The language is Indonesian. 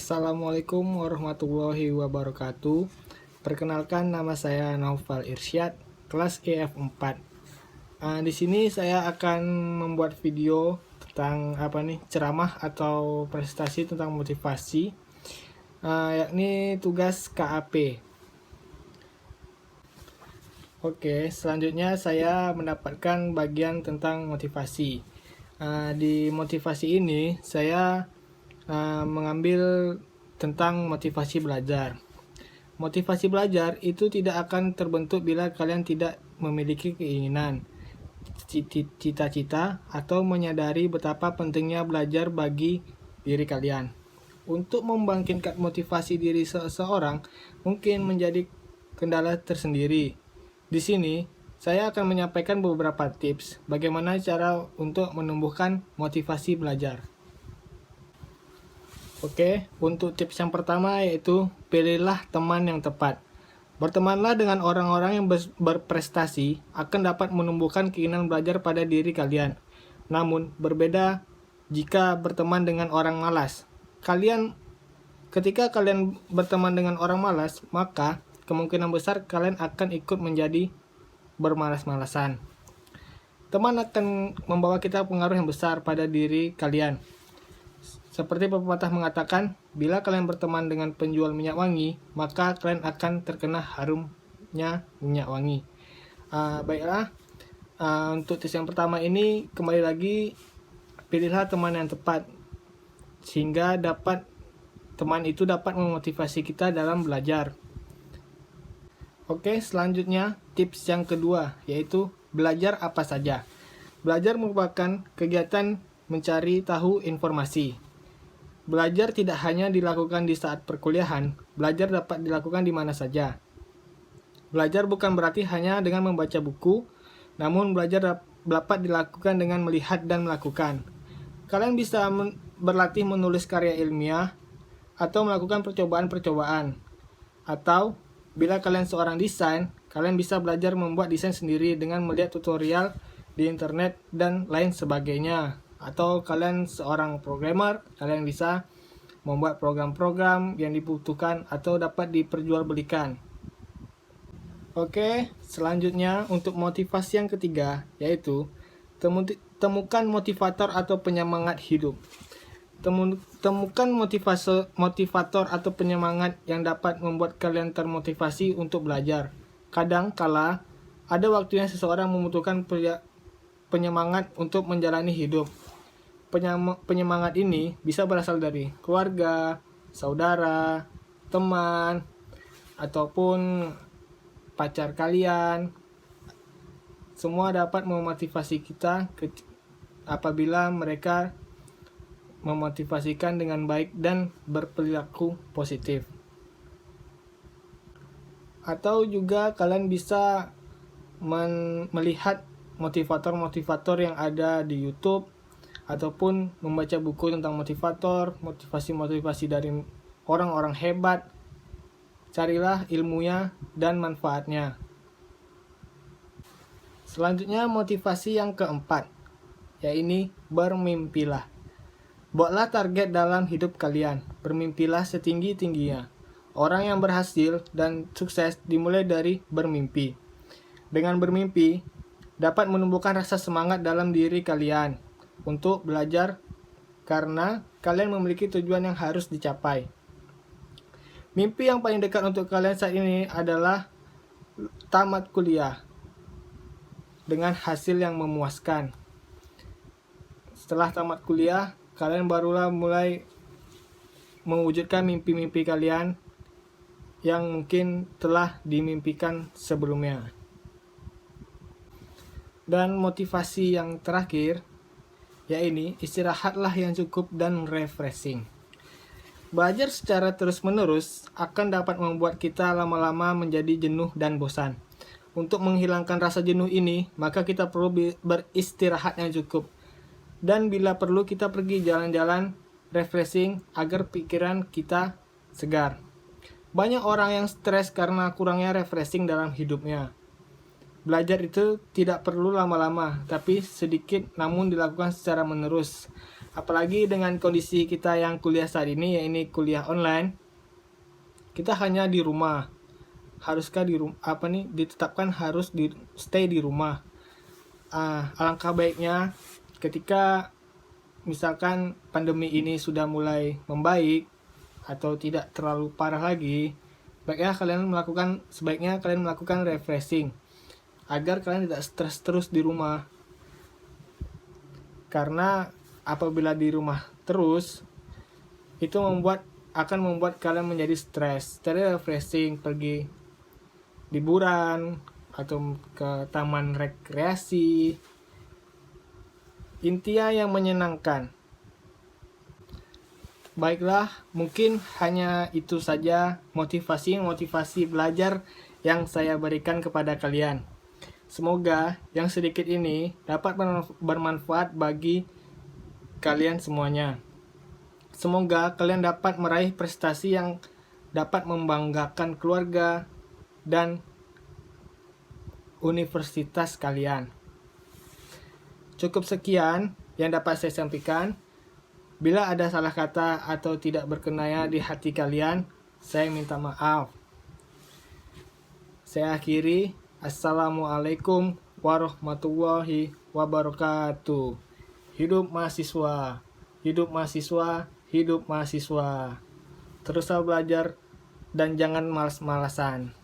Assalamualaikum warahmatullahi wabarakatuh. Perkenalkan, nama saya Naufal Irsyad, kelas EF4. Di sini saya akan membuat video tentang ceramah atau presentasi tentang motivasi, yakni tugas KAP. Oke, selanjutnya saya mendapatkan bagian tentang motivasi. Di motivasi ini saya mengambil tentang motivasi belajar. Motivasi belajar itu tidak akan terbentuk bila kalian tidak memiliki keinginan, cita-cita, atau menyadari betapa pentingnya belajar bagi diri kalian. Untuk membangkitkan motivasi diri seseorang mungkin menjadi kendala tersendiri. Di sini saya akan menyampaikan beberapa tips bagaimana cara untuk menumbuhkan motivasi belajar. Oke, untuk tips yang pertama yaitu pilihlah teman yang tepat. Bertemanlah dengan orang-orang yang berprestasi akan dapat menumbuhkan keinginan belajar pada diri kalian. Namun, berbeda jika berteman dengan orang malas. Ketika kalian berteman dengan orang malas, maka kemungkinan besar kalian akan ikut menjadi bermalas-malasan. Teman akan membawa kita pengaruh yang besar pada diri kalian. Seperti pepatah mengatakan, bila kalian berteman dengan penjual minyak wangi, maka kalian akan terkena harumnya minyak wangi. Baiklah, untuk tips yang pertama ini kembali lagi, pilihlah teman yang tepat sehingga teman itu dapat memotivasi kita dalam belajar. Oke, selanjutnya tips yang kedua yaitu belajar apa saja. Belajar merupakan kegiatan mencari tahu informasi. Belajar tidak hanya dilakukan di saat perkuliahan, belajar dapat dilakukan di mana saja. Belajar bukan berarti hanya dengan membaca buku, namun belajar dapat dilakukan dengan melihat dan melakukan. Kalian bisa berlatih menulis karya ilmiah, atau melakukan percobaan-percobaan. Atau, bila kalian seorang desain, kalian bisa belajar membuat desain sendiri dengan melihat tutorial di internet dan lain sebagainya. Atau kalian seorang programmer, kalian bisa membuat program-program yang dibutuhkan atau dapat diperjualbelikan. Oke, selanjutnya untuk motivasi yang ketiga yaitu temukan motivator atau penyemangat hidup. Temukan motivator atau penyemangat yang dapat membuat kalian termotivasi untuk belajar. Kadang kala ada waktunya seseorang membutuhkan penyemangat untuk menjalani hidup. Penyemangat ini bisa berasal dari keluarga, saudara, teman, ataupun pacar kalian. Semua dapat memotivasi kita apabila mereka memotivasikan dengan baik dan berperilaku positif. Atau juga kalian bisa melihat motivator-motivator yang ada di YouTube, ataupun membaca buku tentang motivasi dari orang-orang hebat. Carilah ilmunya dan manfaatnya. Selanjutnya motivasi yang keempat, yaitu bermimpilah. Buatlah target dalam hidup kalian, bermimpilah setinggi-tingginya. Orang yang berhasil dan sukses dimulai dari bermimpi. Dengan bermimpi, dapat menumbuhkan rasa semangat dalam diri kalian untuk belajar karena kalian memiliki tujuan yang harus dicapai. Mimpi yang paling dekat untuk kalian saat ini adalah tamat kuliah dengan hasil yang memuaskan. Setelah tamat kuliah, kalian barulah mulai mewujudkan mimpi-mimpi kalian yang mungkin telah dimimpikan sebelumnya. Dan motivasi yang terakhir, yaitu istirahatlah yang cukup dan refreshing. Belajar secara terus-menerus akan dapat membuat kita lama-lama menjadi jenuh dan bosan. Untuk menghilangkan rasa jenuh ini, maka kita perlu beristirahat yang cukup. Dan bila perlu kita pergi jalan-jalan refreshing agar pikiran kita segar. Banyak orang yang stres karena kurangnya refreshing dalam hidupnya. Belajar itu tidak perlu lama-lama, tapi sedikit namun dilakukan secara menerus. Apalagi dengan kondisi kita yang kuliah saat ini, yaitu kuliah online, kita hanya di rumah. Haruskah ditetapkan harus stay di rumah. Alangkah baiknya ketika misalkan pandemi ini sudah mulai membaik atau tidak terlalu parah lagi, sebaiknya kalian melakukan refreshing agar kalian tidak stres terus di rumah. Karena apabila di rumah terus, itu akan membuat kalian menjadi stres. Cari refreshing, pergi liburan atau ke taman rekreasi, intinya yang menyenangkan. Baiklah, mungkin hanya itu saja motivasi belajar yang saya berikan kepada kalian. Semoga yang sedikit ini dapat bermanfaat bagi kalian semuanya. Semoga kalian dapat meraih prestasi yang dapat membanggakan keluarga dan universitas kalian. Cukup sekian yang dapat saya sampaikan. Bila ada salah kata atau tidak berkenan di hati kalian, saya minta maaf. Saya akhiri. Assalamualaikum warahmatullahi wabarakatuh. Hidup mahasiswa, hidup mahasiswa, hidup mahasiswa. Teruslah belajar dan jangan malas-malasan.